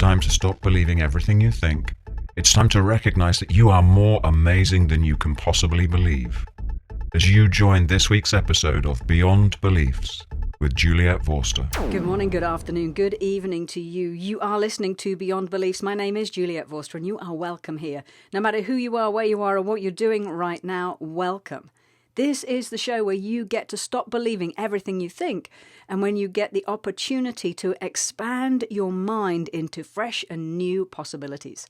time to stop believing everything you think. It's time to recognize that you are more amazing than you can possibly believe. As you join this week's episode of Beyond Beliefs with Juliet Vorster. Good morning, good afternoon, good evening to you. You are listening to Beyond Beliefs. My name is Juliet Vorster and you are welcome here. No matter who you are, where you are, or what you're doing right now, welcome. This is the show where you get to stop believing everything you think, and when you get the opportunity to expand your mind into fresh and new possibilities.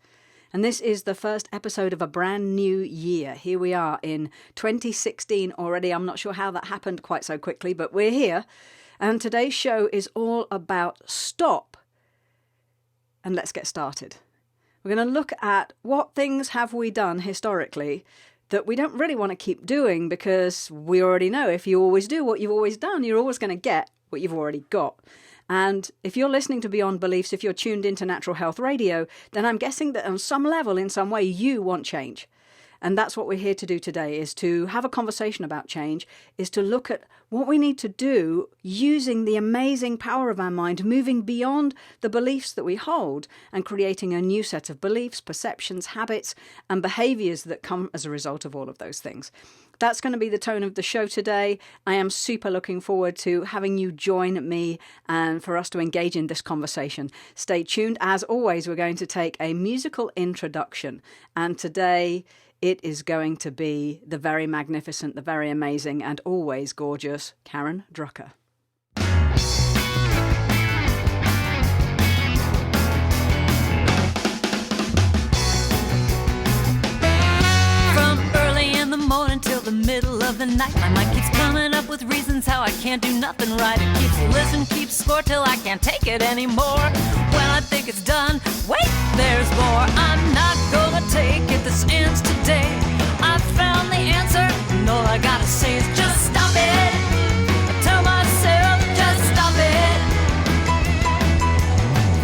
And this is the first episode of a brand new year. Here we are in 2016 already. I'm not sure how that happened quite so quickly, but we're here. And today's show is all about stop. And let's get started. We're going to look at what things have we done historically that we don't really want to keep doing, because we already know if you always do what you've always done, you're always going to get what you've already got. And if you're listening to Beyond Beliefs, if you're tuned into Natural Health Radio, then I'm guessing that on some level, in some way, you want change. And that's what we're here to do today, is to have a conversation about change, is to look at what we need to do using the amazing power of our mind, moving beyond the beliefs that we hold and creating a new set of beliefs, perceptions, habits, and behaviors that come as a result of all of those things. That's going to be the tone of the show today. I am super looking forward to having you join me and for us to engage in this conversation. Stay tuned. As always, we're going to take a musical introduction. And today it is going to be the very magnificent, the very amazing, and always gorgeous Karen Drucker. Morning till the middle of the night, my mind keeps coming up with reasons how I can't do nothing right. It keeps listen, keeps score till I can't take it anymore. When I think it's done, wait, there's more. I'm not gonna take it, this ends today. I found the answer, and all I gotta say is just stop it. I tell myself, just stop it.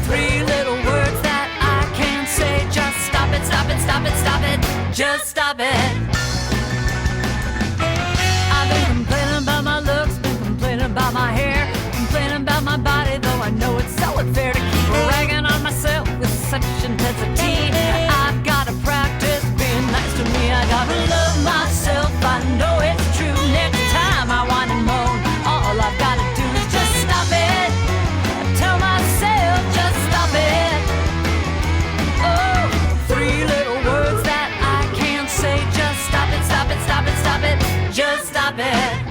3 little words that I can say, just stop it, stop it, stop it, stop it, just stop it. About my hair, complaining about my body, though I know it's so unfair to keep ragging on myself with such intensity. I've gotta practice being nice to me. I gotta love myself, I know it's true. Next time I whine and moan, all I've gotta do is just stop it. I tell myself, just stop it. Oh, 3 little words that I can say, just stop it, stop it, stop it, stop it, just stop it.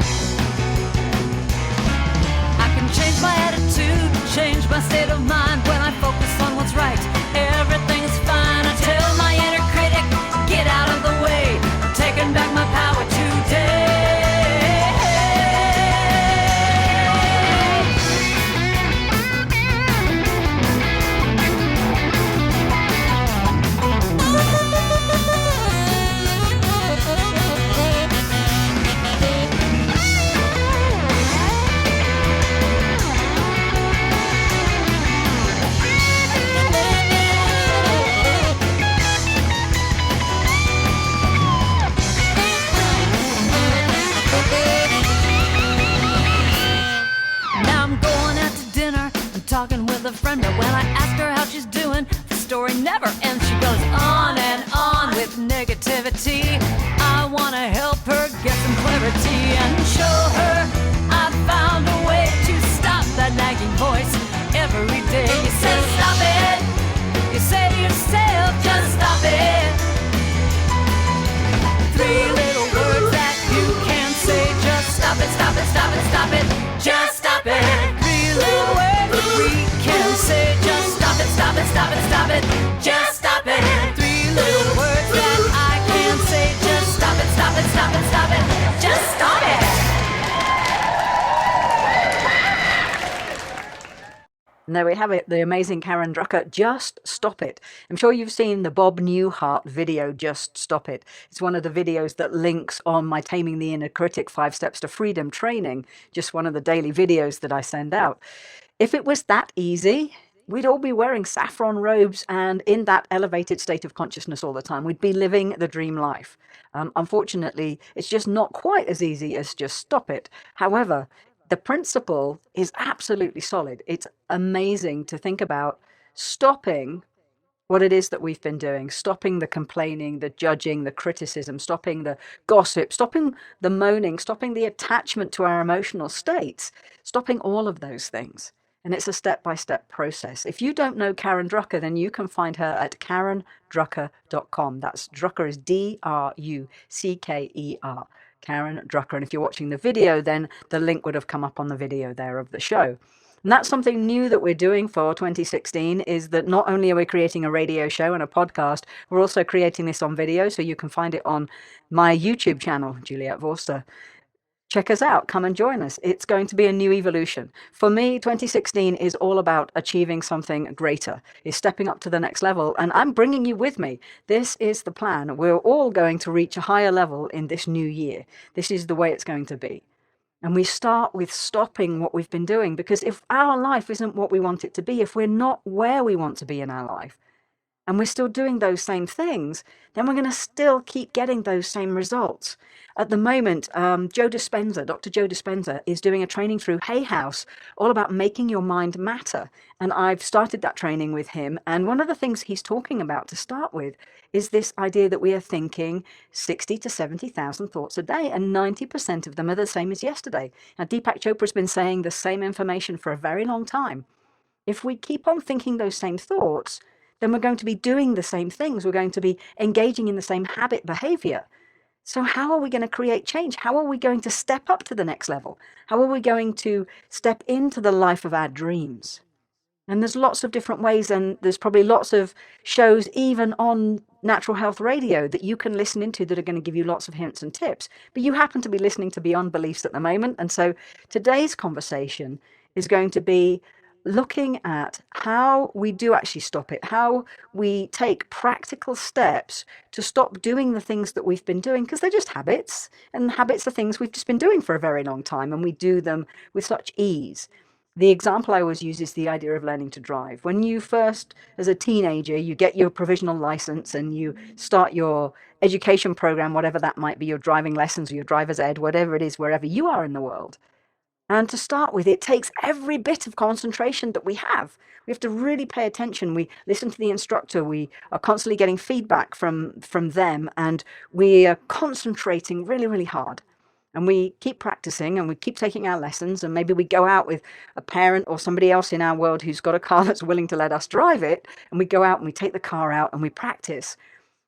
Change my attitude, change my state of mind. When I focus on what's right, everything's fine. I tell my inner critic, get out of the way. I'm taking back my power today. Talking with a friend, but when I ask her how she's doing, the story never ends. She goes on and on with negativity. I want to help her get some clarity and show her I found a way to stop that nagging voice every day. You say stop it, you say to yourself, just stop it. 3 little words that you can say, just stop it, stop it, stop it, stop it, just stop it. 3 little words we can say, just stop it, stop it, stop it, stop it, just stop it. 3 little words that I can say, just stop it, stop it, stop it, stop it, just stop it. And there we have it, the amazing Karen Drucker, Just Stop It. I'm sure you've seen the Bob Newhart video, Just Stop It. It's one of the videos that links on my Taming the Inner Critic 5 Steps to Freedom training, just one of the daily videos that I send out. If it was that easy, we'd all be wearing saffron robes and in that elevated state of consciousness all the time. We'd be living the dream life. Unfortunately, it's just not quite as easy as just stop it. However, the principle is absolutely solid. It's amazing to think about stopping what it is that we've been doing, stopping the complaining, the judging, the criticism, stopping the gossip, stopping the moaning, stopping the attachment to our emotional states, stopping all of those things. And it's a step-by-step process. If you don't know Karen Drucker, then you can find her at karendrucker.com. That's Drucker is Drucker, Karen Drucker. And if you're watching the video, then the link would have come up on the video there of the show. And that's something new that we're doing for 2016, is that not only are we creating a radio show and a podcast, we're also creating this on video. So you can find it on my YouTube channel, Juliet Vorster. Check us out. Come and join us. It's going to be a new evolution. For me, 2016 is all about achieving something greater, is stepping up to the next level. And I'm bringing you with me. This is the plan. We're all going to reach a higher level in this new year. This is the way it's going to be. And we start with stopping what we've been doing, because if our life isn't what we want it to be, if we're not where we want to be in our life, and we're still doing those same things, then we're going to still keep getting those same results. At the moment, Dr. Joe Dispenza is doing a training through Hay House all about making your mind matter. And I've started that training with him. And one of the things he's talking about to start with is this idea that we are thinking 60 to 70,000 thoughts a day, and 90% of them are the same as yesterday. Now, Deepak Chopra's been saying the same information for a very long time. If we keep on thinking those same thoughts, then we're going to be doing the same things. We're going to be engaging in the same habit behavior. So how are we going to create change? How are we going to step up to the next level? How are we going to step into the life of our dreams? And there's lots of different ways, and there's probably lots of shows even on Natural Health Radio that you can listen into that are going to give you lots of hints and tips. But you happen to be listening to Beyond Beliefs at the moment. And so today's conversation is going to be looking at how we do actually stop it, how we take practical steps to stop doing the things that we've been doing, because they're just habits, and habits are things we've just been doing for a very long time, and we do them with such ease. The example I always use is the idea of learning to drive. When you first, as a teenager, you get your provisional license and you start your education program, whatever that might be, your driving lessons or your driver's ed, whatever it is, wherever you are in the world. And to start with, it takes every bit of concentration that we have. We have to really pay attention. We listen to the instructor. We are constantly getting feedback from them, and we are concentrating really, really hard. And we keep practicing and we keep taking our lessons, and maybe we go out with a parent or somebody else in our world who's got a car that's willing to let us drive it, and we go out and we take the car out and we practice,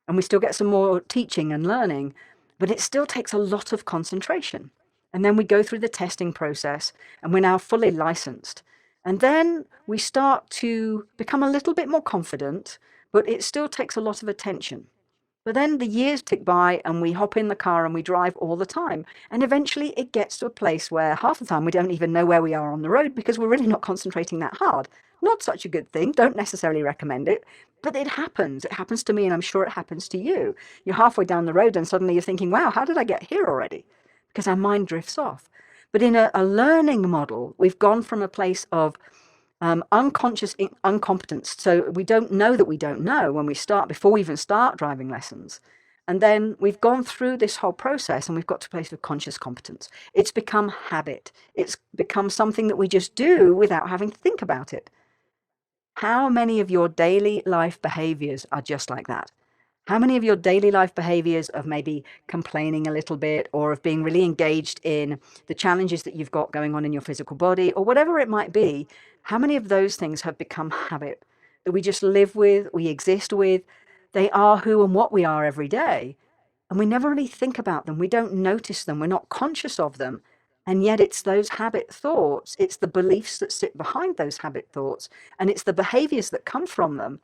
and we still get some more teaching and learning, but it still takes a lot of concentration. And then we go through the testing process, and we're now fully licensed. And then we start to become a little bit more confident, but it still takes a lot of attention. But then the years tick by, and we hop in the car and we drive all the time. And eventually it gets to a place where half the time we don't even know where we are on the road, because we're really not concentrating that hard. Not such a good thing. Don't necessarily recommend it. But it happens. It happens to me, and I'm sure it happens to you. You're halfway down the road and suddenly you're thinking, wow, how did I get here already? Because our mind drifts off. But in a learning model, we've gone from a place of unconscious incompetence. So we don't know that we don't know when we start, before we even start driving lessons. And then we've gone through this whole process and we've got to a place of conscious competence. It's become habit. It's become something that we just do without having to think about it. How many of your daily life behaviors are just like that? How many of your daily life behaviors of maybe complaining a little bit, or of being really engaged in the challenges that you've got going on in your physical body, or whatever it might be, how many of those things have become habit that we just live with, we exist with? They are who and what we are every day. And we never really think about them. We don't notice them. We're not conscious of them. And yet it's those habit thoughts, it's the beliefs that sit behind those habit thoughts, and it's the behaviors that come from them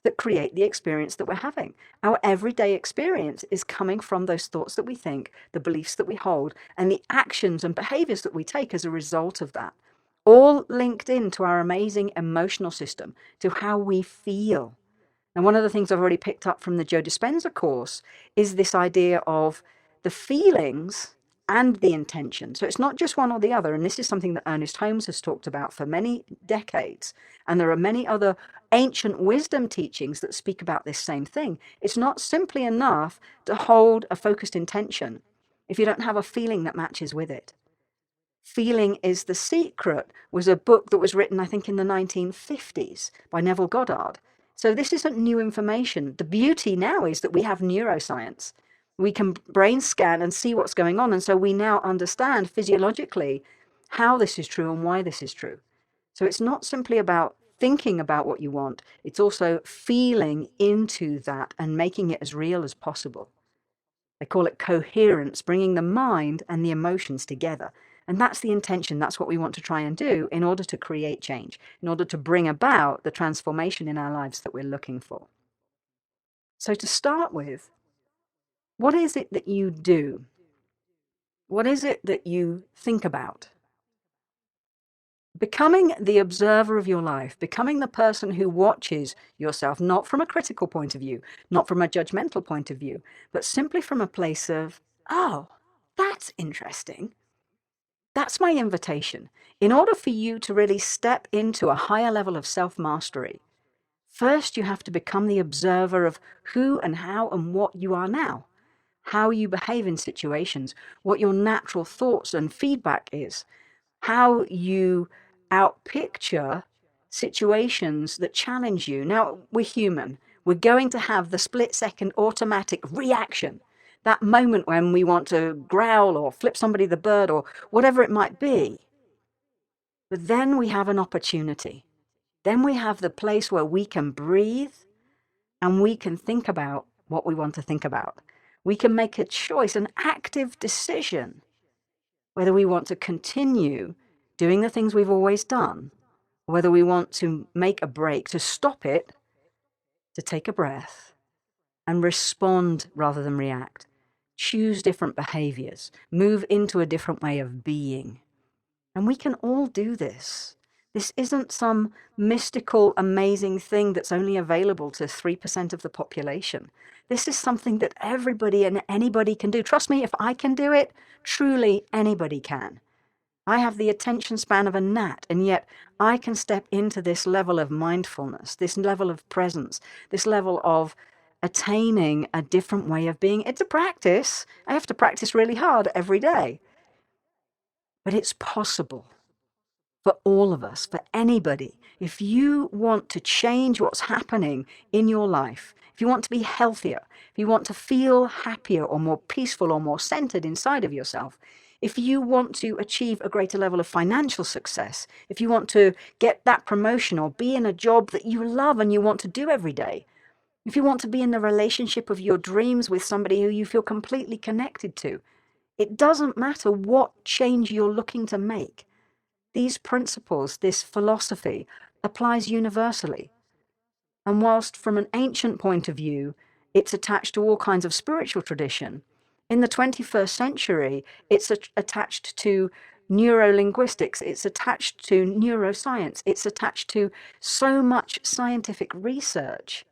that create the experience that we're having. Our everyday experience is coming from those thoughts that we think, the beliefs that we hold, and the actions and behaviors that we take as a result of that. All linked into our amazing emotional system, to how we feel. And one of the things I've already picked up from the Joe Dispenza course is this idea of the feelings and the intention. So it's not just one or the other. And this is something that Ernest Holmes has talked about for many decades. And there are many other ancient wisdom teachings that speak about this same thing. It's not simply enough to hold a focused intention if you don't have a feeling that matches with it. Feeling is the Secret was a book that was written, I think, in the 1950s by Neville Goddard. So this isn't new information. The beauty now is that we have neuroscience. We can brain scan and see what's going on. And so we now understand physiologically how this is true and why this is true. So it's not simply about thinking about what you want. It's also feeling into that and making it as real as possible. They call it coherence, bringing the mind and the emotions together. And that's the intention. That's what we want to try and do in order to create change, in order to bring about the transformation in our lives that we're looking for. So to start with, what is it that you do? What is it that you think about? Becoming the observer of your life, becoming the person who watches yourself, not from a critical point of view, not from a judgmental point of view, but simply from a place of, oh, that's interesting. That's my invitation. In order for you to really step into a higher level of self-mastery, first you have to become the observer of who and how and what you are now, how you behave in situations, what your natural thoughts and feedback is, how you outpicture situations that challenge you. Now, we're human. We're going to have the split-second automatic reaction, that moment when we want to growl or flip somebody the bird or whatever it might be. But then we have an opportunity. Then we have the place where we can breathe and we can think about what we want to think about. We can make a choice, an active decision, whether we want to continue doing the things we've always done, or whether we want to make a break, to stop it, to take a breath, and respond rather than react. Choose different behaviors, move into a different way of being. And we can all do this. This isn't some mystical, amazing thing that's only available to 3% of the population. This is something that everybody and anybody can do. Trust me, if I can do it, truly anybody can. I have the attention span of a gnat, and yet I can step into this level of mindfulness, this level of presence, this level of attaining a different way of being. It's a practice. I have to practice really hard every day. But it's possible for all of us, for anybody. If you want to change what's happening in your life, if you want to be healthier, if you want to feel happier or more peaceful or more centered inside of yourself, if you want to achieve a greater level of financial success, if you want to get that promotion or be in a job that you love and you want to do every day, if you want to be in the relationship of your dreams with somebody who you feel completely connected to, it doesn't matter what change you're looking to make. These principles, this philosophy, applies universally. And whilst from an ancient point of view, it's attached to all kinds of spiritual tradition, in the 21st century, it's attached to neurolinguistics, it's attached to neuroscience, it's attached to so much scientific research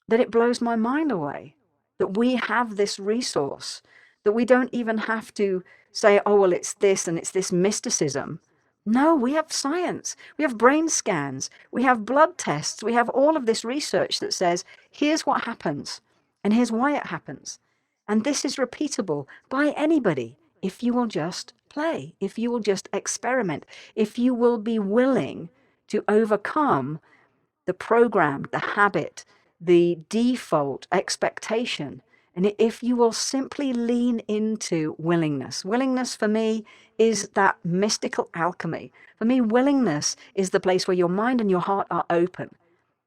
that it blows my mind away that we have this resource, that we don't even have to say, oh, well, it's this and it's this mysticism. No, we have science, we have brain scans, we have blood tests, we have all of this research that says, here's what happens and here's why it happens. And this is repeatable by anybody if you will just play, if you will just experiment, if you will be willing to overcome the program, the habit, the default expectation. And if you will simply lean into willingness. Willingness for me is that mystical alchemy. For me, willingness is the place where your mind and your heart are open.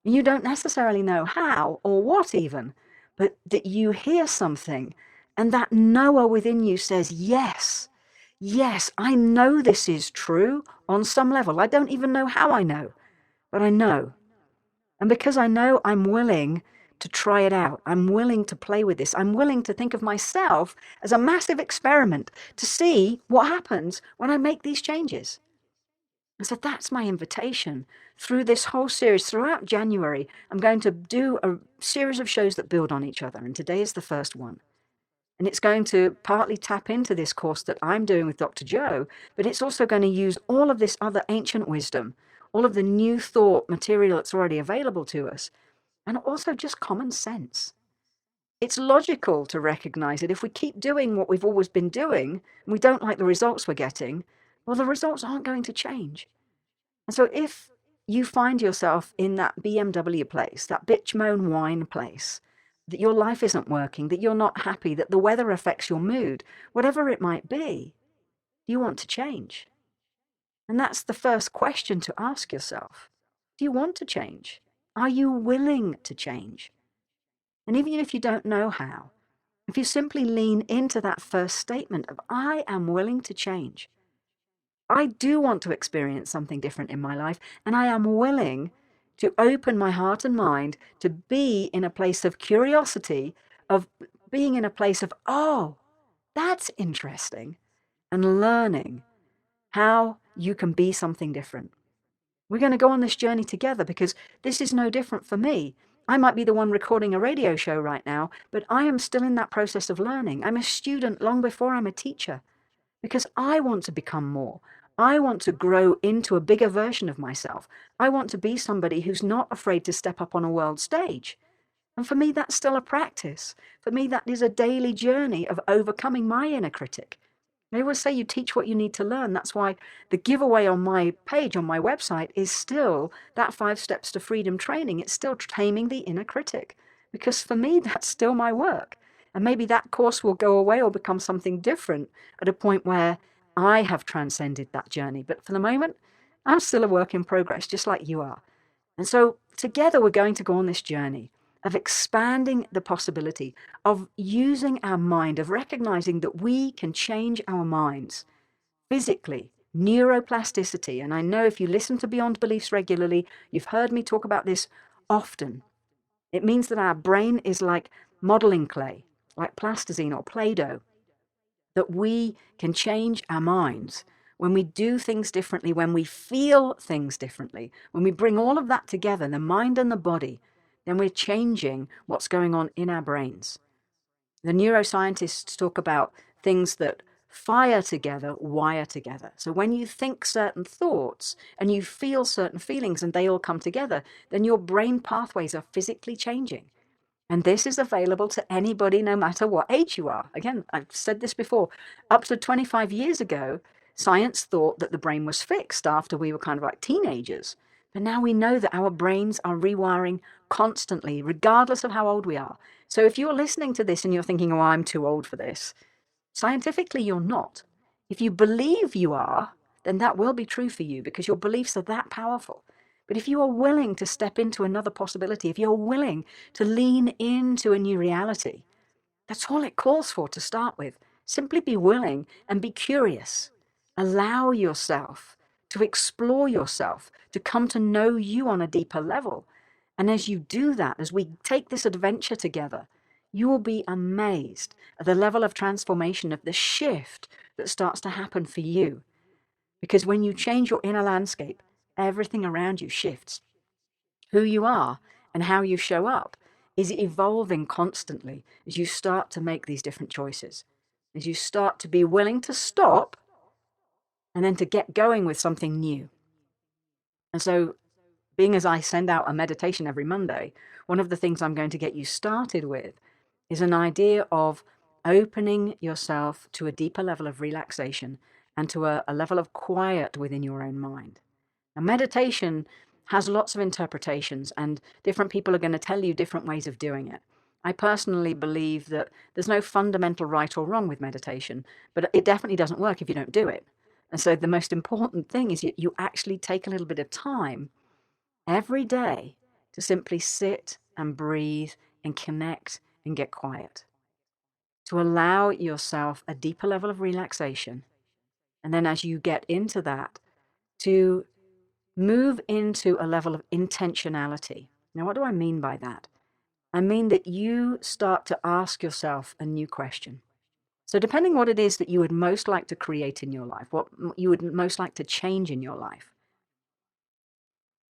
You don't necessarily know how or what even, but that you hear something and that knower within you says, yes, I know this is true on some level. I don't even know how I know, but I know. And because I know, I'm willing to try it out. I'm willing to play with this. I'm willing to think of myself as a massive experiment to see what happens when I make these changes. And so that's my invitation. Through this whole series, throughout January, I'm going to do a series of shows that build on each other. And today is the first one. And it's going to partly tap into this course that I'm doing with Dr. Joe, but it's also going to use all of this other ancient wisdom, all of the new thought material that's already available to us, and also just common sense. it's logical to recognize that if we keep doing what we've always been doing and we don't like the results we're getting, well, the results aren't going to change. And so if you find yourself in that BMW place, that bitch moan whine place, that your life isn't working, that you're not happy, that the weather affects your mood, whatever it might be, you want to change. And that's the first question to ask yourself. Do you want to change? Are you willing to change? And even if you don't know how, if you simply lean into that first statement of, I am willing to change. I do want to experience something different in my life, and I am willing to open my heart and mind to be in a place of curiosity, of being in a place of, oh, that's interesting, and learning how you can be something different. We're going to go on this journey together because this is no different for me. I might be the one recording a radio show right now, but I am still in that process of learning. I'm a student long before I'm a teacher because I want to become more. I want to grow into a bigger version of myself. I want to be somebody who's not afraid to step up on a world stage. And for me, that's still a practice. For me, that is a daily journey of overcoming my inner critic. I always say you teach what you need to learn. That's why the giveaway on my page, on my website, is still that 5 Steps to Freedom training. It's still taming the inner critic. Because for me, that's still my work. And maybe that course will go away or become something different at a point where I have transcended that journey. But for the moment, I'm still a work in progress, just like you are. And so together we're going to go on this journey of expanding the possibility of using our mind, of recognizing that we can change our minds physically, neuroplasticity. And I know if you listen to Beyond Beliefs regularly, you've heard me talk about this often. It means that our brain is like modeling clay, like plasticine or Play-Doh, that we can change our minds when we do things differently, when we feel things differently, when we bring all of that together, the mind and the body, then we're changing what's going on in our brains. The neuroscientists talk about things that fire together, wire together. So when you think certain thoughts and you feel certain feelings and they all come together, then your brain pathways are physically changing. And this is available to anybody, no matter what age you are. Again, I've said this before. Up to 25 years ago, science thought that the brain was fixed after we were kind of like teenagers. But now we know that our brains are rewiring constantly, regardless of how old we are. So if you're listening to this and you're thinking, oh, I'm too old for this, scientifically, you're not. If you believe you are, then that will be true for you because your beliefs are that powerful. But if you are willing to step into another possibility, if you're willing to lean into a new reality, that's all it calls for to start with. Simply be willing and be curious. Allow yourself to explore yourself, to come to know you on a deeper level. And as you do that, as we take this adventure together, you will be amazed at the level of transformation, of the shift that starts to happen for you. Because when you change your inner landscape, everything around you shifts. Who you are and how you show up is evolving constantly as you start to make these different choices, as you start to be willing to stop and then to get going with something new. And so, being as I send out a meditation every Monday, one of the things I'm going to get you started with is an idea of opening yourself to a deeper level of relaxation and to a level of quiet within your own mind. Now, meditation has lots of interpretations, and different people are going to tell you different ways of doing it. I personally believe that there's no fundamental right or wrong with meditation, but it definitely doesn't work if you don't do it. And so the most important thing is you actually take a little bit of time every day to simply sit and breathe and connect and get quiet. To allow yourself a deeper level of relaxation. And then as you get into that, to move into a level of intentionality. Now, what do I mean by that? I mean that you start to ask yourself a new question. So depending what it is that you would most like to create in your life, what you would most like to change in your life,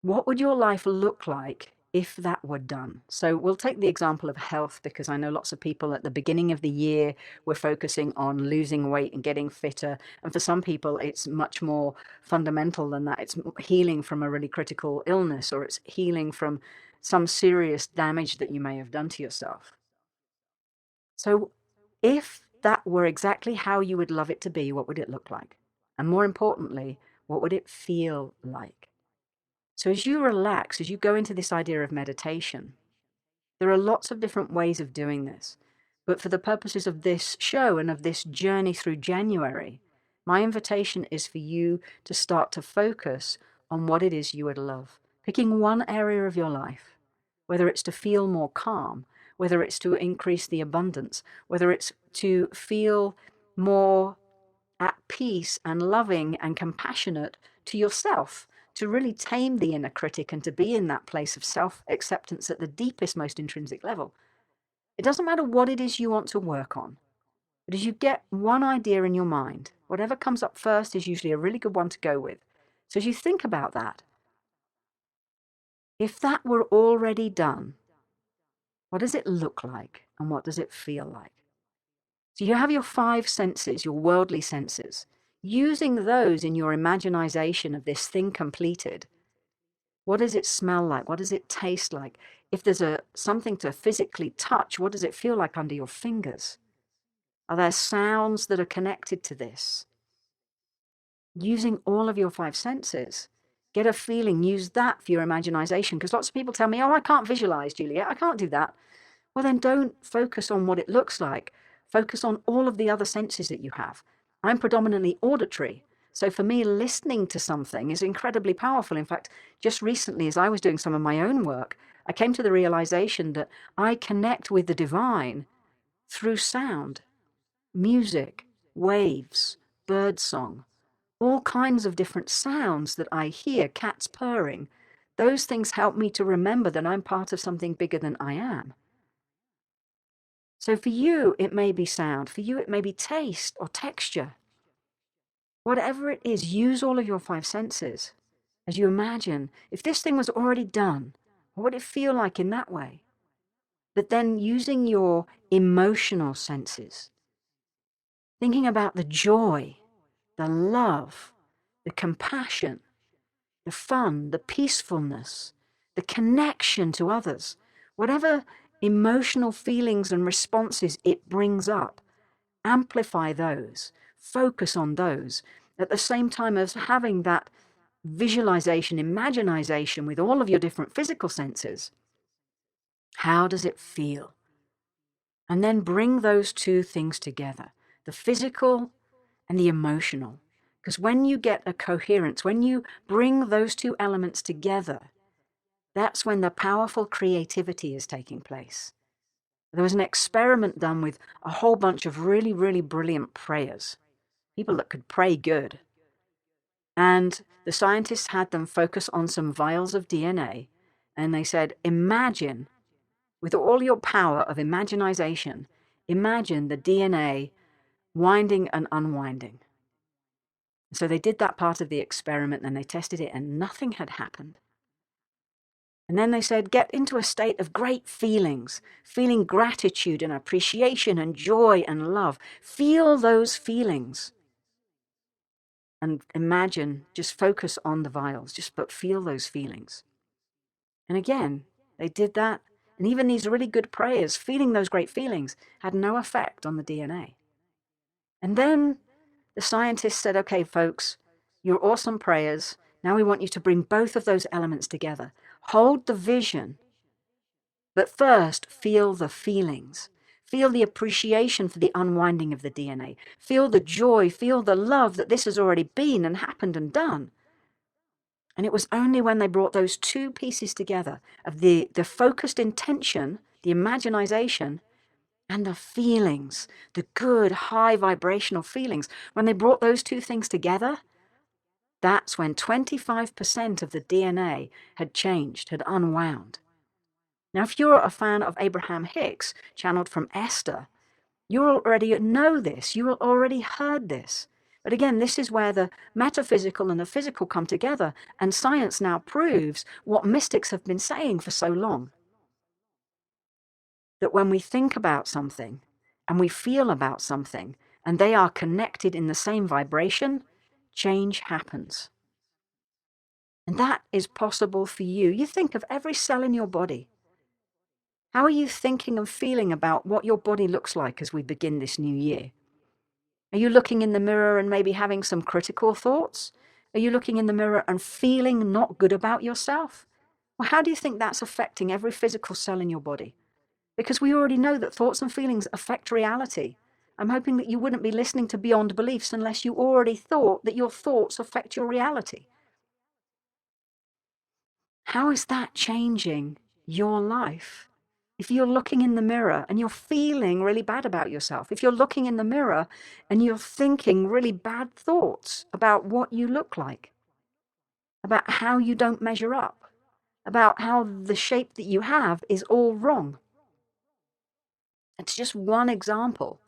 what would your life look like if that were done? So we'll take the example of health, because I know lots of people at the beginning of the year were focusing on losing weight and getting fitter. And for some people, it's much more fundamental than that. It's healing from a really critical illness, or it's healing from some serious damage that you may have done to yourself. So if that were exactly how you would love it to be, what would it look like? And more importantly, what would it feel like? So as you relax, as you go into this idea of meditation, there are lots of different ways of doing this. But for the purposes of this show and of this journey through January, my invitation is for you to start to focus on what it is you would love. Picking one area of your life, whether it's to feel more calm, whether it's to increase the abundance, whether it's to feel more at peace and loving and compassionate to yourself, to really tame the inner critic and to be in that place of self-acceptance at the deepest, most intrinsic level. It doesn't matter what it is you want to work on, but as you get one idea in your mind, whatever comes up first is usually a really good one to go with. So as you think about that, if that were already done, what does it look like and what does it feel like? So you have your 5 senses, your worldly senses. Using those in your imaginization of this thing completed, what does it smell like? What does it taste like? If there's something to physically touch, what does it feel like under your fingers? Are there sounds that are connected to this? Using all of your 5 senses, get a feeling, use that for your imagination. Because lots of people tell me, oh, I can't visualize, Juliet, I can't do that. Well, then don't focus on what it looks like. Focus on all of the other senses that you have. I'm predominantly auditory. So for me, listening to something is incredibly powerful. In fact, just recently, as I was doing some of my own work, I came to the realization that I connect with the divine through sound, music, waves, birdsong, all kinds of different sounds that I hear, cats purring. Those things help me to remember that I'm part of something bigger than I am. So for you, it may be sound. For you, it may be taste or texture. Whatever it is, use all of your 5 senses. As you imagine, if this thing was already done, what would it feel like in that way? But then using your emotional senses, thinking about the joy, the love, the compassion, the fun, the peacefulness, the connection to others, whatever emotional feelings and responses it brings up, amplify those, focus on those, at the same time as having that visualization, imagination with all of your different physical senses. How does it feel? And then bring those 2 things together, the physical and the emotional. Because when you get a coherence, when you bring those 2 elements together, that's when the powerful creativity is taking place. There was an experiment done with a whole bunch of really, really brilliant prayers, people that could pray good. And the scientists had them focus on some vials of DNA, and they said, imagine, with all your power of imagination, imagine the DNA winding and unwinding. So they did that part of the experiment, and they tested it, and nothing had happened. And then they said, get into a state of great feelings, feeling gratitude and appreciation and joy and love. Feel those feelings. And imagine, just focus on the vials, but feel those feelings. And again, they did that. And even these really good prayers, feeling those great feelings, had no effect on the DNA. And then the scientists said, okay, folks, your awesome prayers. Now we want you to bring both of those elements together. Hold the vision, but first feel the feelings. Feel the appreciation for the unwinding of the DNA. Feel the joy, feel the love that this has already been and happened and done. And it was only when they brought those 2 pieces together of the focused intention, the imagination, and the feelings, the good, high vibrational feelings, when they brought those 2 things together, that's when 25% of the DNA had changed, had unwound. Now, if you're a fan of Abraham Hicks, channeled from Esther, you already know this, you already heard this. But again, this is where the metaphysical and the physical come together, and science now proves what mystics have been saying for so long. That when we think about something, and we feel about something, and they are connected in the same vibration, change happens. And that is possible for you. You think of every cell in your body. How are you thinking and feeling about what your body looks like as we begin this new year? Are you looking in the mirror and maybe having some critical thoughts? Are you looking in the mirror and feeling not good about yourself? Well, how do you think that's affecting every physical cell in your body? Because we already know that thoughts and feelings affect reality. I'm hoping that you wouldn't be listening to Beyond Beliefs unless you already thought that your thoughts affect your reality. How is that changing your life? If you're looking in the mirror and you're feeling really bad about yourself, if you're looking in the mirror and you're thinking really bad thoughts about what you look like, about how you don't measure up, about how the shape that you have is all wrong. It's just one example,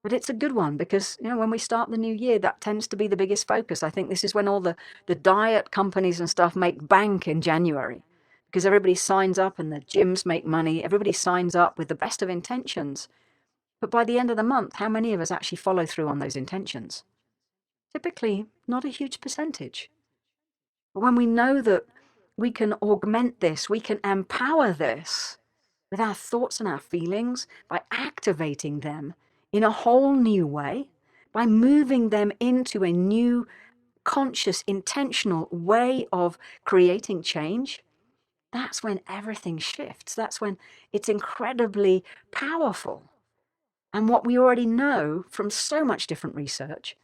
but it's a good one because, when we start the new year, that tends to be the biggest focus. I think this is when all the diet companies and stuff make bank in January because everybody signs up and the gyms make money. Everybody signs up with the best of intentions. But by the end of the month, how many of us actually follow through on those intentions? Typically, not a huge percentage. But when we know that we can augment this, we can empower this with our thoughts and our feelings by activating them in a whole new way, by moving them into a new, conscious, intentional way of creating change, that's when everything shifts. That's when it's incredibly powerful. And what we already know from so much different research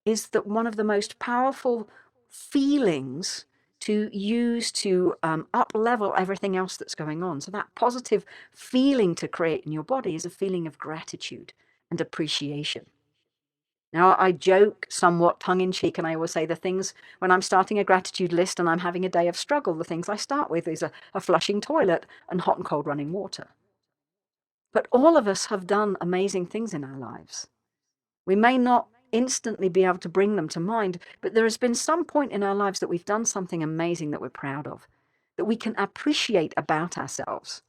is that one of the most powerful feelings to use to up-level everything else that's going on. So that positive feeling to create in your body is a feeling of gratitude and appreciation. Now, I joke somewhat tongue-in-cheek, and I always say the things, when I'm starting a gratitude list and I'm having a day of struggle, the things I start with is a flushing toilet and hot and cold running water. But all of us have done amazing things in our lives. We may not instantly be able to bring them to mind, but there has been some point in our lives that we've done something amazing that we're proud of, that we can appreciate about ourselves.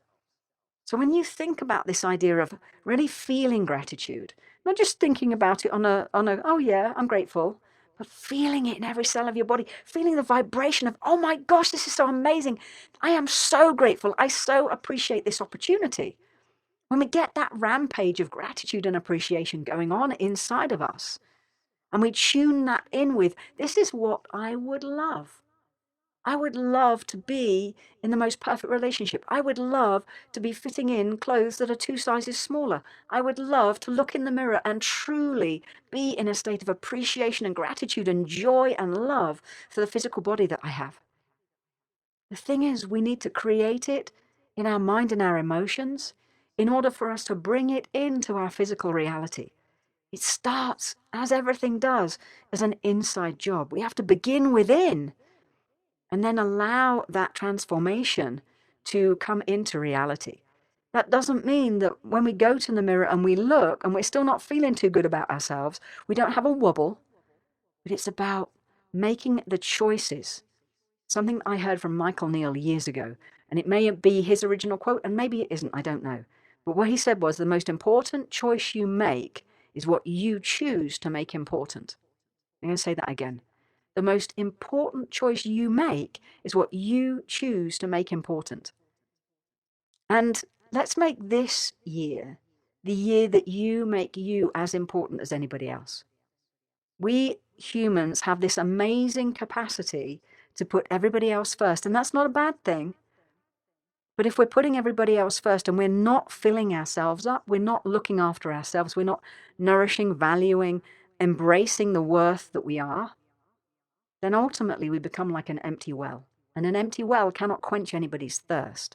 So when you think about this idea of really feeling gratitude, not just thinking about it on a oh yeah, I'm grateful, but feeling it in every cell of your body, feeling the vibration of, oh my gosh, this is so amazing. I am so grateful. I so appreciate this opportunity. When we get that rampage of gratitude and appreciation going on inside of us, and we tune that in with, this is what I would love. I would love to be in the most perfect relationship. I would love to be fitting in clothes that are 2 sizes smaller. I would love to look in the mirror and truly be in a state of appreciation and gratitude and joy and love for the physical body that I have. The thing is, we need to create it in our mind and our emotions in order for us to bring it into our physical reality. It starts, as everything does, as an inside job. We have to begin within and then allow that transformation to come into reality. That doesn't mean that when we go to the mirror and we look and we're still not feeling too good about ourselves, we don't have a wobble, but it's about making the choices. Something I heard from Michael Neal years ago, and it may be his original quote, and maybe it isn't, I don't know. But what he said was, the most important choice you make is what you choose to make important. I'm going to say that again. The most important choice you make is what you choose to make important. And let's make this year the year that you make you as important as anybody else. We humans have this amazing capacity to put everybody else first, and that's not a bad thing. But if we're putting everybody else first and we're not filling ourselves up, we're not looking after ourselves, we're not nourishing, valuing, embracing the worth that we are, then ultimately we become like an empty well. And an empty well cannot quench anybody's thirst.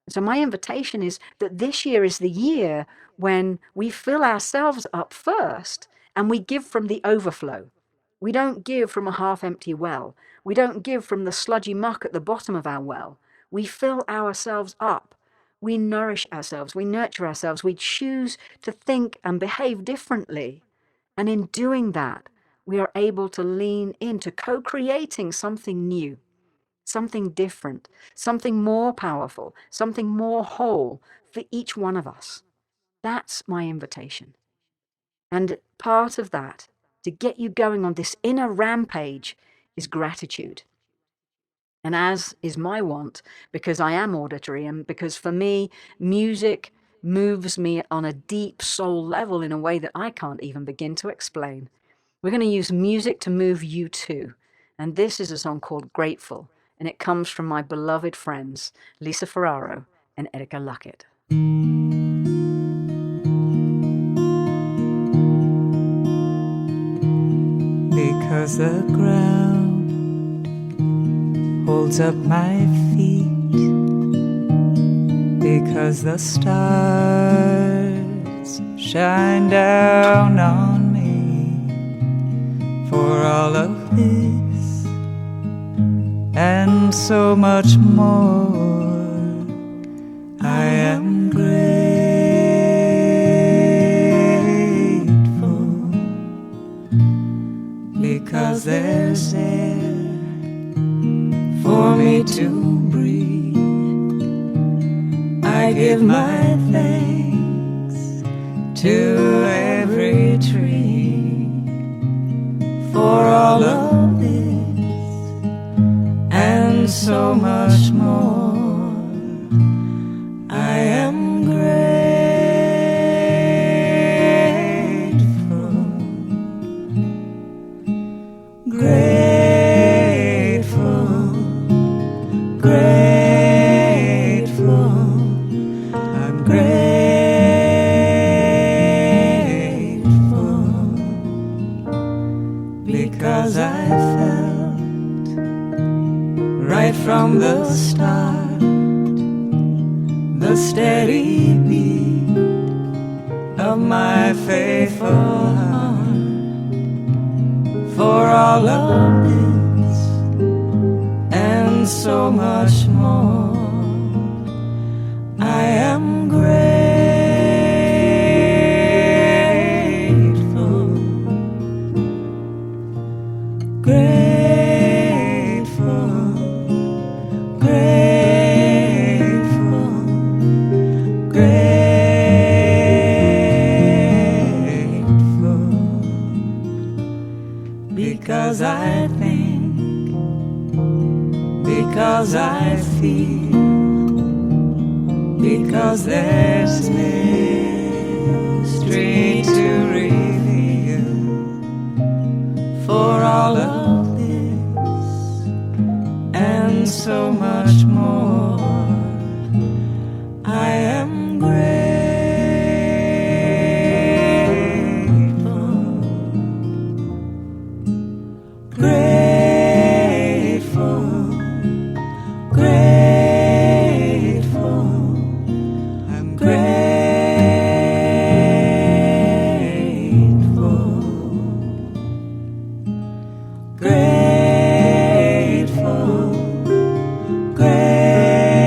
So my invitation is that this year is the year when we fill ourselves up first and we give from the overflow. We don't give from a half-empty well. We don't give from the sludgy muck at the bottom of our well. We fill ourselves up. We nourish ourselves. We nurture ourselves. We choose to think and behave differently. And in doing that, we are able to lean into co-creating something new, something different, something more powerful, something more whole for each one of us. That's my invitation. And part of that, to get you going on this inner rampage, is gratitude. And as is my wont, because I am auditory and because for me, music moves me on a deep soul level in a way that I can't even begin to explain. We're going to use music to move you too. And this is a song called Grateful, and it comes from my beloved friends, Lisa Ferraro and Erica Luckett. Because the ground holds up my feet, because the stars shine down on me, for all of this and so much more, I am grateful, because there's air for me to breathe. I give my thanks to every tree for all of this and so much more. I am grateful, grateful, grateful. I'm grateful because I felt right from the start the steady beat of my faithful heart, for all of this and so much more. I am grateful, grateful, grateful, grateful, because I think, because I feel, because there's mystery to reveal, for all of this and so much more. I am grateful, grateful, grateful. I'm grateful, grateful, grateful.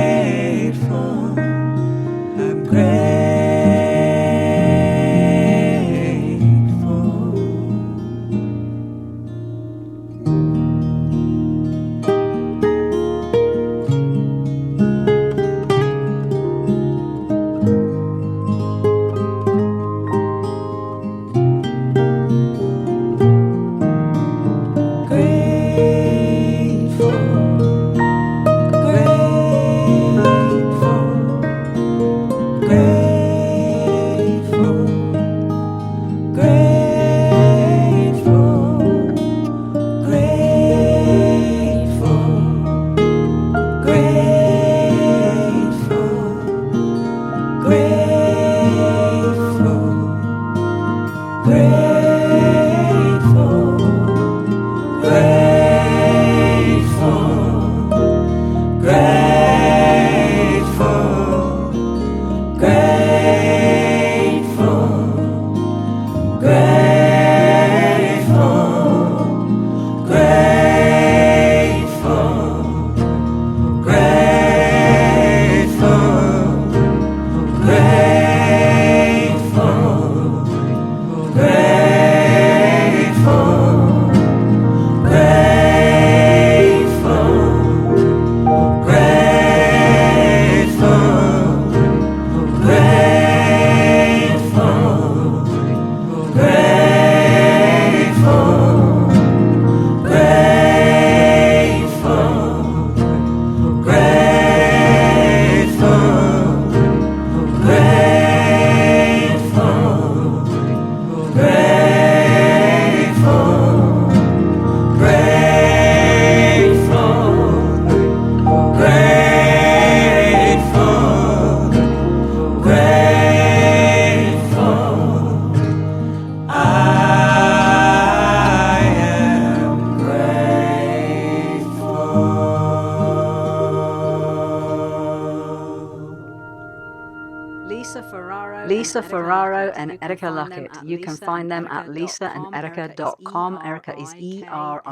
Lisa Ferraro and Erica Luckett. You can find them at lisaanderica.com. Erica is Erika,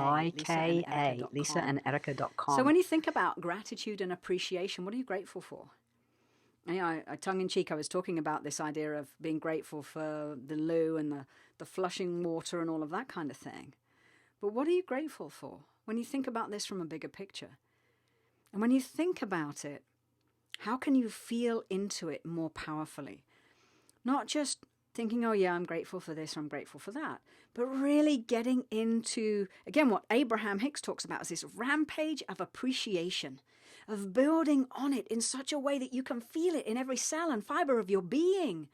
lisaanderica.com. So when you think about gratitude and appreciation, what are you grateful for? You know, tongue-in-cheek, I was talking about this idea of being grateful for the loo and the flushing water and all of that kind of thing. But what are you grateful for when you think about this from a bigger picture? And when you think about it, how can you feel into it more powerfully? Not just thinking, oh yeah, I'm grateful for this or I'm grateful for that, but really getting into, again, what Abraham Hicks talks about is this rampage of appreciation, of building on it in such a way that you can feel it in every cell and fiber of your being.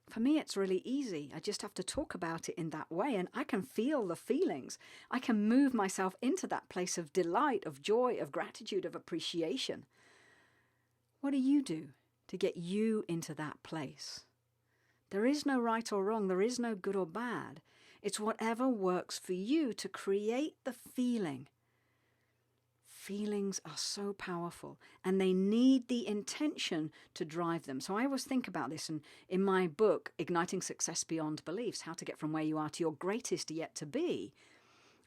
For me, it's really easy. I just have to talk about it in that way, and I can feel the feelings. I can move myself into that place of delight, of joy, of gratitude, of appreciation. What do you do to get you into that place? There is no right or wrong. There is no good or bad. It's whatever works for you to create the feeling. Feelings are so powerful, and they need the intention to drive them. So I always think about this, and in my book, Igniting Success Beyond Beliefs, How to Get From Where You Are to Your Greatest Yet to Be,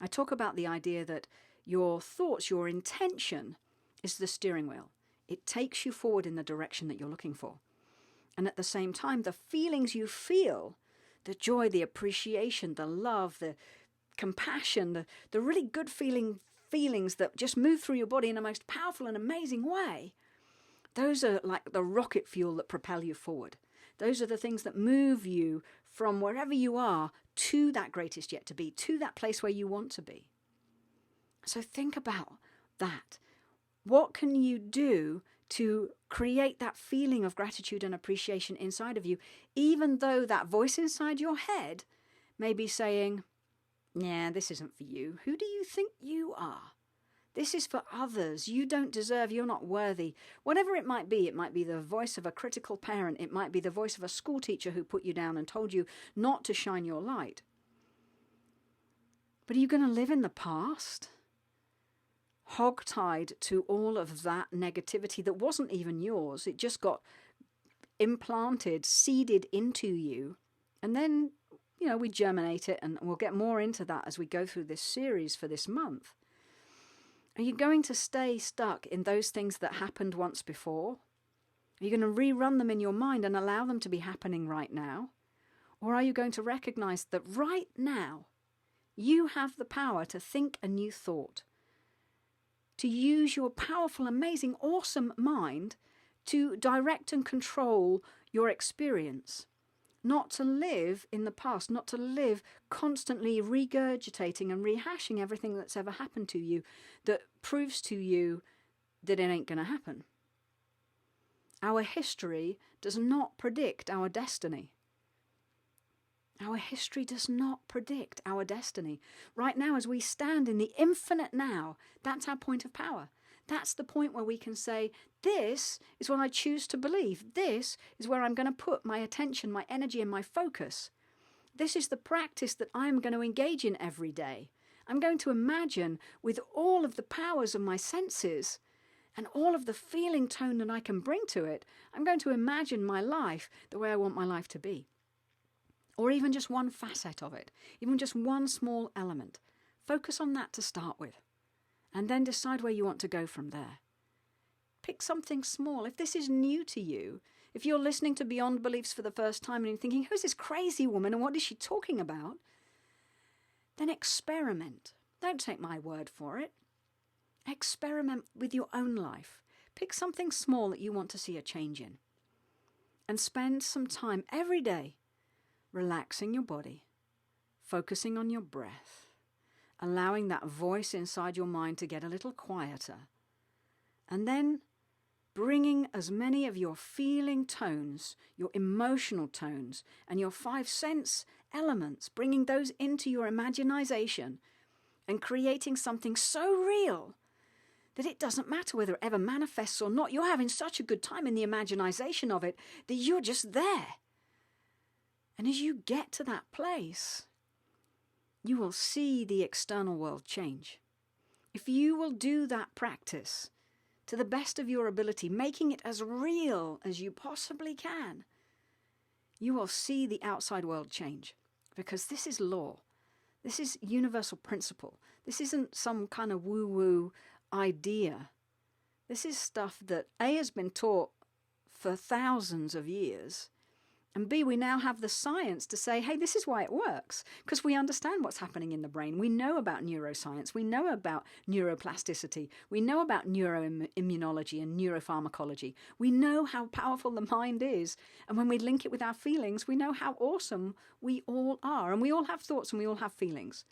I talk about the idea that your thoughts, your intention is the steering wheel. It takes you forward in the direction that you're looking for. And at the same time, the feelings you feel, the joy, the appreciation, the love, the compassion, the really good feelings that just move through your body in a most powerful and amazing way, those are like the rocket fuel that propel you forward. Those are the things that move you from wherever you are to that greatest yet to be, to that place where you want to be. So think about that. What can you do to create that feeling of gratitude and appreciation inside of you, even though that voice inside your head may be saying, yeah, this isn't for you. Who do you think you are? This is for others. You don't deserve, you're not worthy. Whatever it might be the voice of a critical parent. It might be the voice of a school teacher who put you down and told you not to shine your light. But are you going to live in the past? Hogtied to all of that negativity that wasn't even yours. It just got implanted, seeded into you. And then, we germinate it, and we'll get more into that as we go through this series for this month. Are you going to stay stuck in those things that happened once before? Are you going to rerun them in your mind and allow them to be happening right now? Or are you going to recognize that right now you have the power to think a new thought, to use your powerful, amazing, awesome mind to direct and control your experience? Not to live in the past, not to live constantly regurgitating and rehashing everything that's ever happened to you that proves to you that it ain't going to happen. Our history does not predict our destiny. Our history does not predict our destiny. Right now, as we stand in the infinite now, that's our point of power. That's the point where we can say, this is what I choose to believe. This is where I'm going to put my attention, my energy, and my focus. This is the practice that I'm going to engage in every day. I'm going to imagine with all of the powers of my senses and all of the feeling tone that I can bring to it, I'm going to imagine my life the way I want my life to be. Or even just one facet of it, even just one small element. Focus on that to start with. And then decide where you want to go from there. Pick something small. If this is new to you, if you're listening to Beyond Beliefs for the first time and you're thinking, who's this crazy woman and what is she talking about? Then experiment. Don't take my word for it. Experiment with your own life. Pick something small that you want to see a change in. And spend some time every day relaxing your body, focusing on your breath, allowing that voice inside your mind to get a little quieter, and then bringing as many of your feeling tones, your emotional tones, and your 5 sense elements, bringing those into your imagination and creating something so real that it doesn't matter whether it ever manifests or not. You're having such a good time in the imagination of it that you're just there. And as you get to that place, you will see the external world change. If you will do that practice to the best of your ability, making it as real as you possibly can, you will see the outside world change, because this is law. This is universal principle. This isn't some kind of woo-woo idea. This is stuff that A, has been taught for thousands of years, and B, we now have the science to say, hey, this is why it works, because we understand what's happening in the brain. We know about neuroscience. We know about neuroplasticity. We know about neuroimmunology and neuropharmacology. We know how powerful the mind is. And when we link it with our feelings, we know how awesome we all are. And we all have thoughts and we all have feelings.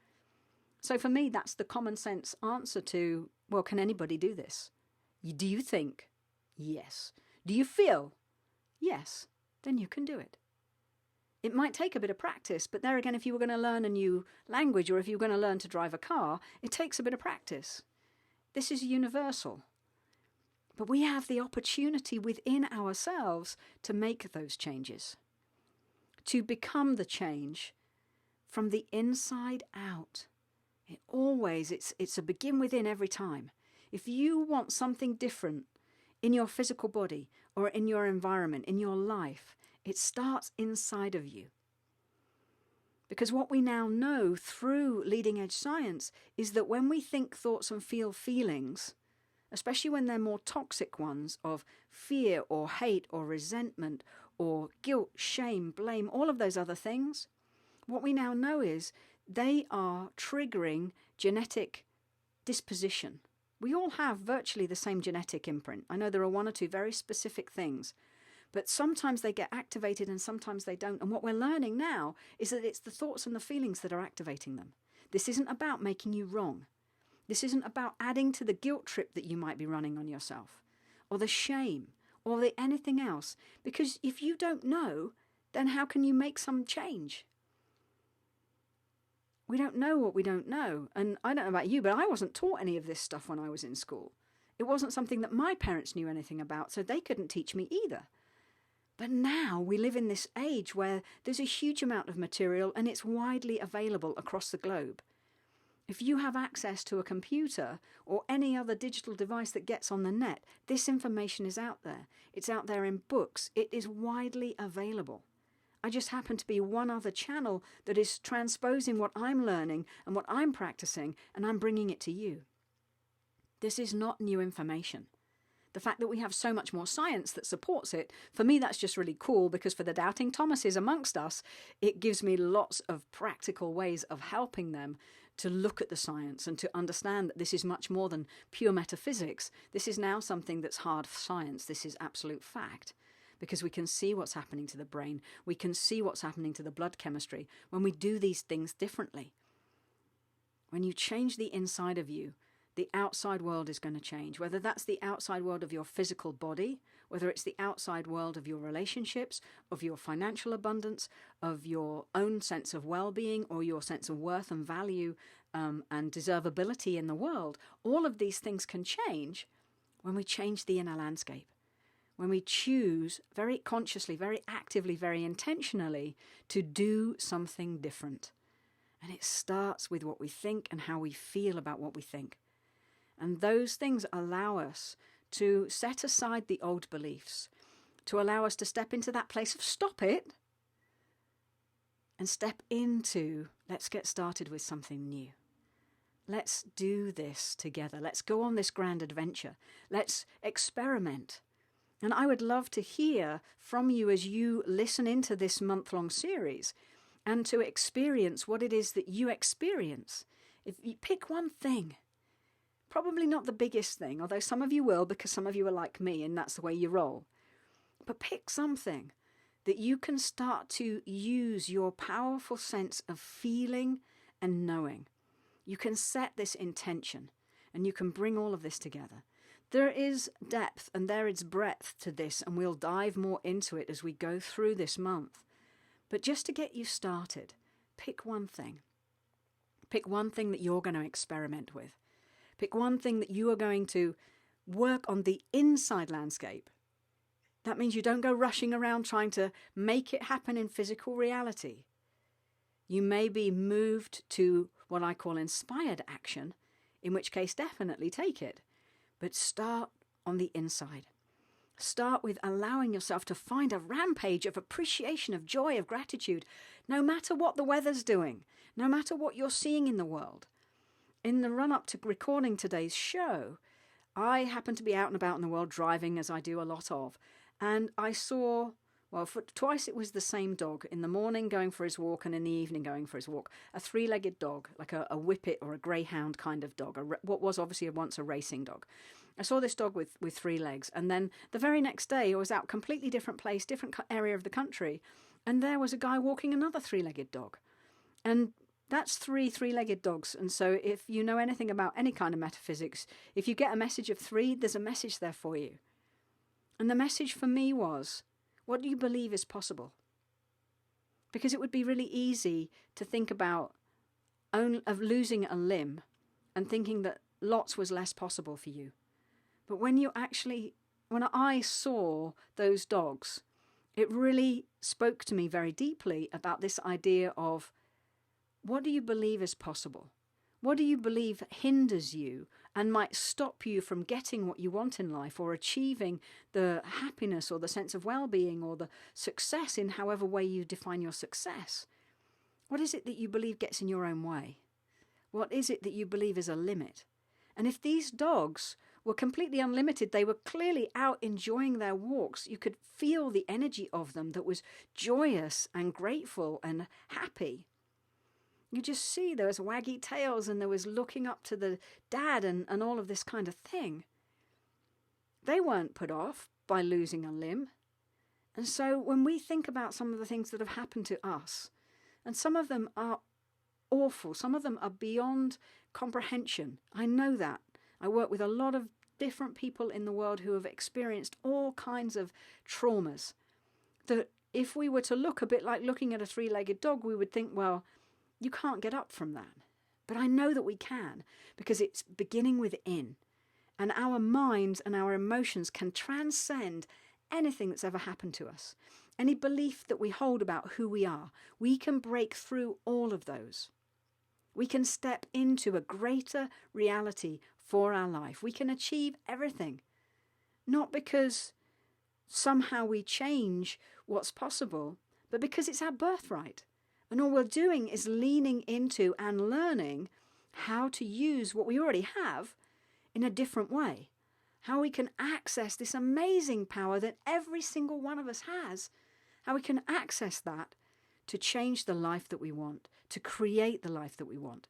So for me, that's the common sense answer to, well, can anybody do this? Do you think? Yes. Do you feel? Yes. Then you can do it. It might take a bit of practice, but there again, if you were going to learn a new language or if you were going to learn to drive a car, it takes a bit of practice. This is universal. But we have the opportunity within ourselves to make those changes, to become the change from the inside out. It's a begin within every time. If you want something different in your physical body or in your environment, in your life, it starts inside of you. Because what we now know through leading edge science is that when we think thoughts and feel feelings, especially when they're more toxic ones of fear or hate or resentment or guilt, shame, blame, all of those other things, what we now know is they are triggering genetic disposition. We all have virtually the same genetic imprint. I know there are one or two very specific things, but sometimes they get activated and sometimes they don't. And what we're learning now is that it's the thoughts and the feelings that are activating them. This isn't about making you wrong. This isn't about adding to the guilt trip that you might be running on yourself, or the shame, or the anything else. Because if you don't know, then how can you make some change? We don't know what we don't know. And I don't know about you, but I wasn't taught any of this stuff when I was in school. It wasn't something that my parents knew anything about, so they couldn't teach me either. But now we live in this age where there's a huge amount of material and it's widely available across the globe. If you have access to a computer or any other digital device that gets on the net, this information is out there. It's out there in books. It is widely available. I just happen to be one other channel that is transposing what I'm learning and what I'm practicing, and I'm bringing it to you. This is not new information. The fact that we have so much more science that supports it, for me that's just really cool, because for the doubting Thomases amongst us, it gives me lots of practical ways of helping them to look at the science and to understand that this is much more than pure metaphysics. This is now something that's hard science. This is absolute fact. Because we can see what's happening to the brain. We can see what's happening to the blood chemistry when we do these things differently. When you change the inside of you, the outside world is going to change. Whether that's the outside world of your physical body, whether it's the outside world of your relationships, of your financial abundance, of your own sense of well-being, or your sense of worth and value and deservability in the world, all of these things can change when we change the inner landscape. When we choose very consciously, very actively, very intentionally to do something different. And it starts with what we think and how we feel about what we think. And those things allow us to set aside the old beliefs, to allow us to step into that place of stop it, and step into, let's get started with something new. Let's do this together. Let's go on this grand adventure. Let's experiment. And I would love to hear from you as you listen into this month-long series and to experience what it is that you experience. If you pick one thing, probably not the biggest thing, although some of you will because some of you are like me and that's the way you roll. But pick something that you can start to use your powerful sense of feeling and knowing. You can set this intention and you can bring all of this together. There is depth and there is breadth to this, and we'll dive more into it as we go through this month. But just to get you started, pick one thing. Pick one thing that you're going to experiment with. Pick one thing that you are going to work on the inside landscape. That means you don't go rushing around trying to make it happen in physical reality. You may be moved to what I call inspired action, in which case definitely take it. But start on the inside. Start with allowing yourself to find a rampage of appreciation, of joy, of gratitude, no matter what the weather's doing, no matter what you're seeing in the world. In the run-up to recording today's show, I happened to be out and about in the world driving, as I do a lot of, and I saw, well, twice it was the same dog, in the morning going for his walk and in the evening going for his walk, a three-legged dog, like a whippet or a greyhound kind of dog, what was obviously once a racing dog. I saw this dog with 3 legs, and then the very next day I was out completely different place, different area of the country, and there was a guy walking another 3-legged dog. And that's 3 three-legged dogs. And so if you know anything about any kind of metaphysics, if you get a message of 3, there's a message there for you. And the message for me was, what do you believe is possible? Because it would be really easy to think about of losing a limb and thinking that lots was less possible for you. But when I saw those dogs, it really spoke to me very deeply about this idea of, what do you believe is possible? What do you believe hinders you and might stop you from getting what you want in life, or achieving the happiness or the sense of well-being or the success in however way you define your success? What is it that you believe gets in your own way? What is it that you believe is a limit? And if these dogs were completely unlimited, they were clearly out enjoying their walks. You could feel the energy of them that was joyous and grateful and happy. You just see there was waggy tails and there was looking up to the dad and all of this kind of thing. They weren't put off by losing a limb. And so when we think about some of the things that have happened to us, and some of them are awful, some of them are beyond comprehension. I know that. I work with a lot of different people in the world who have experienced all kinds of traumas, that if we were to look a bit like looking at a 3-legged dog, we would think, well, you can't get up from that. But I know that we can, because it's beginning within. And our minds and our emotions can transcend anything that's ever happened to us. Any belief that we hold about who we are, we can break through all of those. We can step into a greater reality for our life. We can achieve everything. Not because somehow we change what's possible, but because it's our birthright. And all we're doing is leaning into and learning how to use what we already have in a different way. How we can access this amazing power that every single one of us has. How we can access that to change the life that we want, to create the life that we want,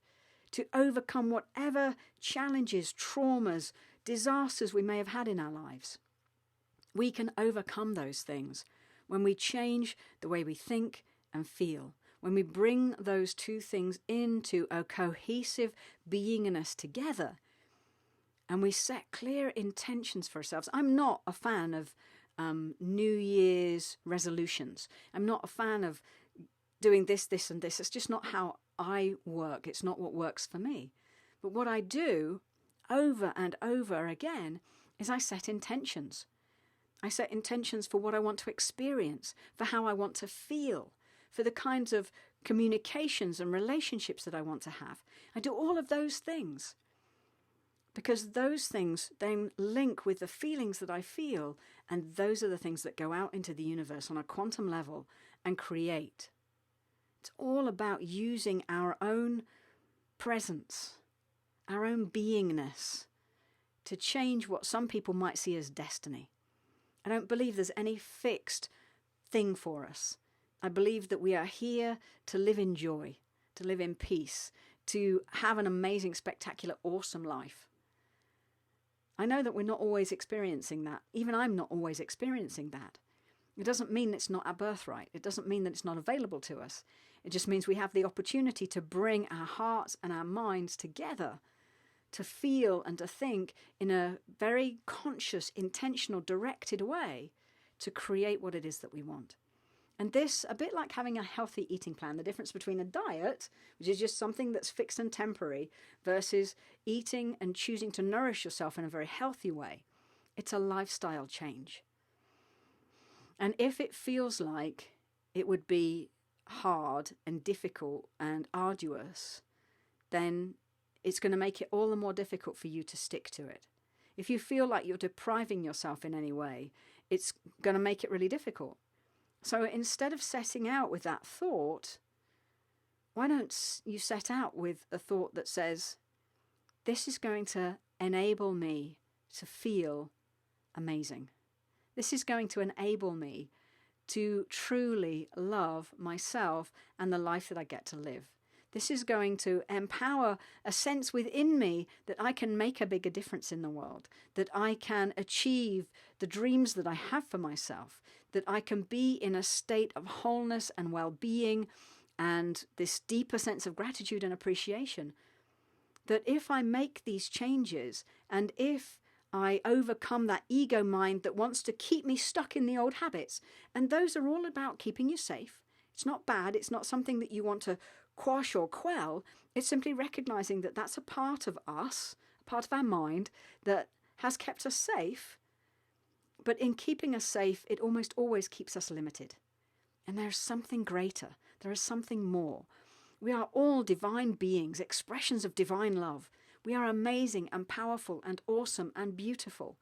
to overcome whatever challenges, traumas, disasters we may have had in our lives. We can overcome those things when we change the way we think and feel. When we bring those two things into a cohesive beingness together, and we set clear intentions for ourselves. I'm not a fan of New Year's resolutions. I'm not a fan of doing this, this, and this. It's just not how I work. It's not what works for me. But what I do over and over again is I set intentions. I set intentions for what I want to experience, for how I want to feel, for the kinds of communications and relationships that I want to have. I do all of those things because those things then link with the feelings that I feel, and those are the things that go out into the universe on a quantum level and create. It's all about using our own presence, our own beingness, to change what some people might see as destiny. I don't believe there's any fixed thing for us. I believe that we are here to live in joy, to live in peace, to have an amazing, spectacular, awesome life. I know that we're not always experiencing that. Even I'm not always experiencing that. It doesn't mean it's not our birthright. It doesn't mean that it's not available to us. It just means we have the opportunity to bring our hearts and our minds together to feel and to think in a very conscious, intentional, directed way to create what it is that we want. And this, a bit like having a healthy eating plan, the difference between a diet, which is just something that's fixed and temporary, versus eating and choosing to nourish yourself in a very healthy way. It's a lifestyle change. And if it feels like it would be hard and difficult and arduous, then it's going to make it all the more difficult for you to stick to it. If you feel like you're depriving yourself in any way, it's going to make it really difficult. So instead of setting out with that thought, why don't you set out with a thought that says, this is going to enable me to feel amazing. This is going to enable me to truly love myself and the life that I get to live. This is going to empower a sense within me that I can make a bigger difference in the world, that I can achieve the dreams that I have for myself, that I can be in a state of wholeness and well-being and this deeper sense of gratitude and appreciation. That if I make these changes and if I overcome that ego mind that wants to keep me stuck in the old habits, and those are all about keeping you safe. It's not bad. It's not something that you want to quash or quell. It's simply recognizing that that's a part of us, a part of our mind that has kept us safe. But in keeping us safe, it almost always keeps us limited. And there's something greater. There is something more. We are all divine beings, expressions of divine love. We are amazing and powerful and awesome and beautiful.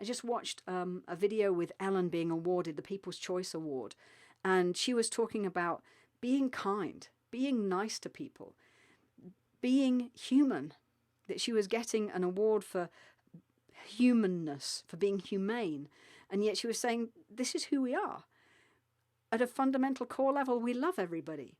I just watched a video with Ellen being awarded the People's Choice Award. And she was talking about being kind, being nice to people, being human. That she was getting an award for humanness, for being humane. And yet she was saying, this is who we are. At a fundamental core level, we love everybody.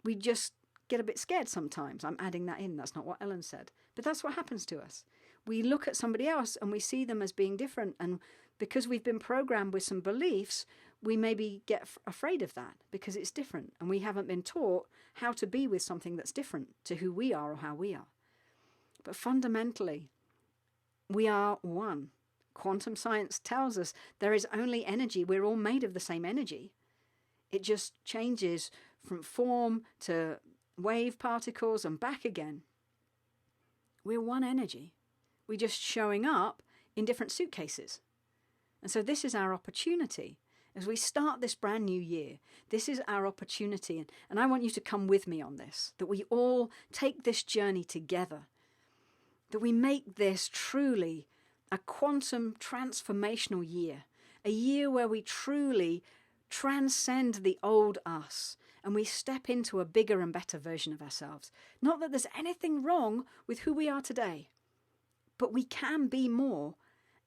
We just get a bit scared sometimes. I'm adding that in. That's not what Ellen said. But that's what happens to us. We look at somebody else and we see them as being different. And because we've been programmed with some beliefs, we maybe get afraid of that because it's different. And we haven't been taught how to be with something that's different to who we are or how we are. But fundamentally, we are one. Quantum science tells us there is only energy. We're all made of the same energy. It just changes from form to wave particles and back again. We're one energy. We're just showing up in different suitcases. And so this is our opportunity. As we start this brand new year, this is our opportunity. And I want you to come with me on this, that we all take this journey together, that we make this truly a quantum transformational year, a year where we truly transcend the old us and we step into a bigger and better version of ourselves. Not that there's anything wrong with who we are today, but we can be more.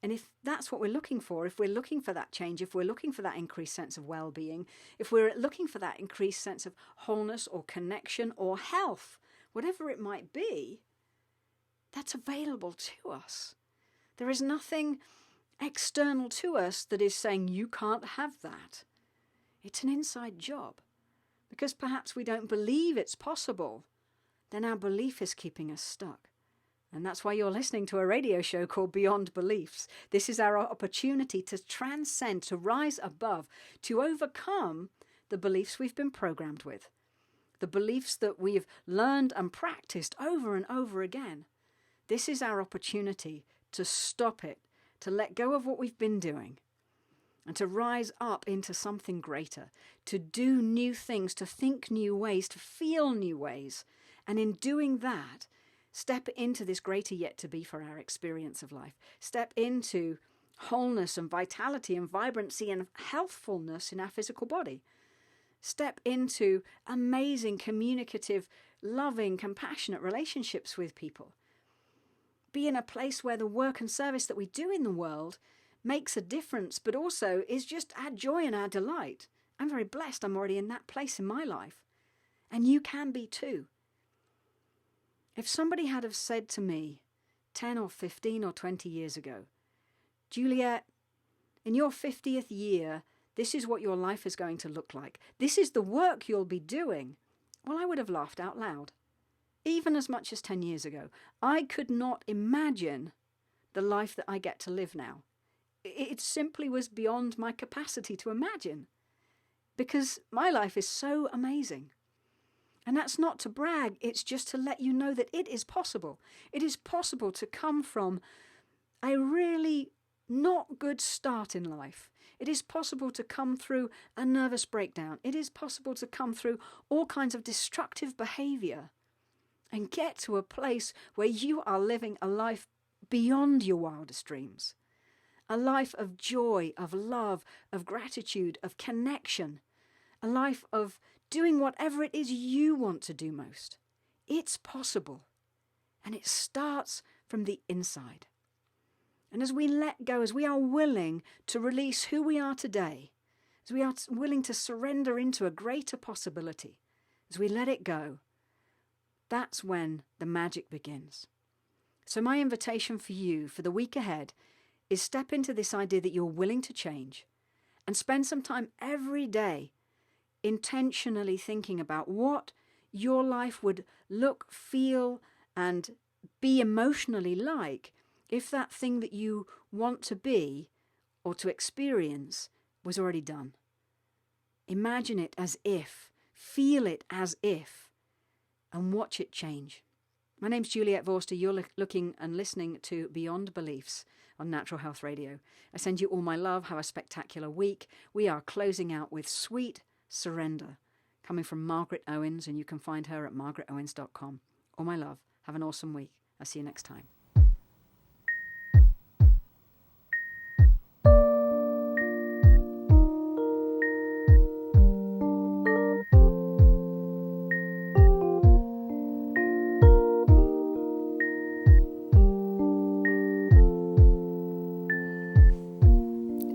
And if that's what we're looking for, if we're looking for that change, if we're looking for that increased sense of well-being, if we're looking for that increased sense of wholeness or connection or health, whatever it might be, that's available to us. There is nothing external to us that is saying you can't have that. It's an inside job. Because perhaps we don't believe it's possible, then our belief is keeping us stuck. And that's why you're listening to a radio show called Beyond Beliefs. This is our opportunity to transcend, to rise above, to overcome the beliefs we've been programmed with. The beliefs that we've learned and practiced over and over again. This is our opportunity to stop it, to let go of what we've been doing, and to rise up into something greater, to do new things, to think new ways, to feel new ways. And in doing that, step into this greater yet to be for our experience of life. Step into wholeness and vitality and vibrancy and healthfulness in our physical body. Step into amazing, communicative, loving, compassionate relationships with people. Be in a place where the work and service that we do in the world makes a difference, but also is just our joy and our delight. I'm very blessed. I'm already in that place in my life. And you can be too. If somebody had have said to me 10 or 15 or 20 years ago, Juliet, in your 50th year, this is what your life is going to look like. This is the work you'll be doing. Well, I would have laughed out loud. Even as much as 10 years ago. I could not imagine the life that I get to live now. It simply was beyond my capacity to imagine. Because my life is so amazing. And that's not to brag, it's just to let you know that it is possible. It is possible to come from a really not good start in life. It is possible to come through a nervous breakdown. It is possible to come through all kinds of destructive behavior and get to a place where you are living a life beyond your wildest dreams. a life of joy, of love, of gratitude, of connection, a life of doing whatever it is you want to do most. It's possible, and it starts from the inside. And as we let go, as we are willing to release who we are today, as we are willing to surrender into a greater possibility, as we let it go, that's when the magic begins. So my invitation for you for the week ahead is step into this idea that you're willing to change and spend some time every day intentionally thinking about what your life would look, feel, and be emotionally like if that thing that you want to be or to experience was already done. Imagine it as if, feel it as if, and watch it change. My name's Juliet Vorster. You're looking and listening to Beyond Beliefs on Natural Health Radio. I send you all my love. Have a spectacular week. We are closing out with Sweet Surrender, coming from Margaret Owens, and you can find her at margaretowens.com. All my love. Have an awesome week. I'll see you next time.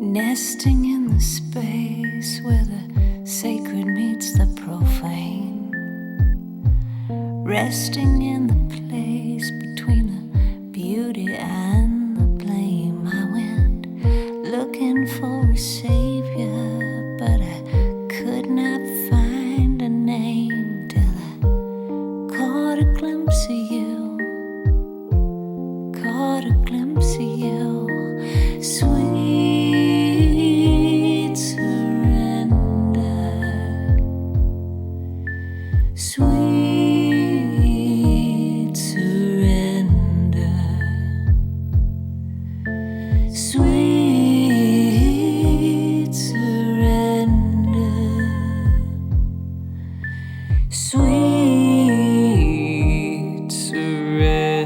Nesting in the space where the sacred meets the profane, resting in the place between the beauty and the blame. I went looking for a savior, but I could not find a name till I caught a glimpse of you, caught a glimpse of you, sweet. Sweet surrender, sweet surrender, sweet surrender.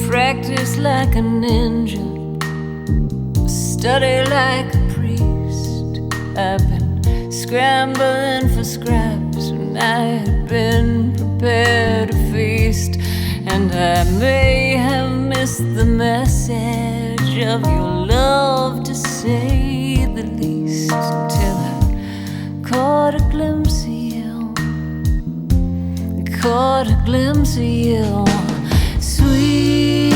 Practice like a ninja, study like a priest. I've been scrambling for scraps when I had been prepared to feast, and I may have missed the message of your love, to say the least, until I caught a glimpse of you, caught a glimpse of you, sweet.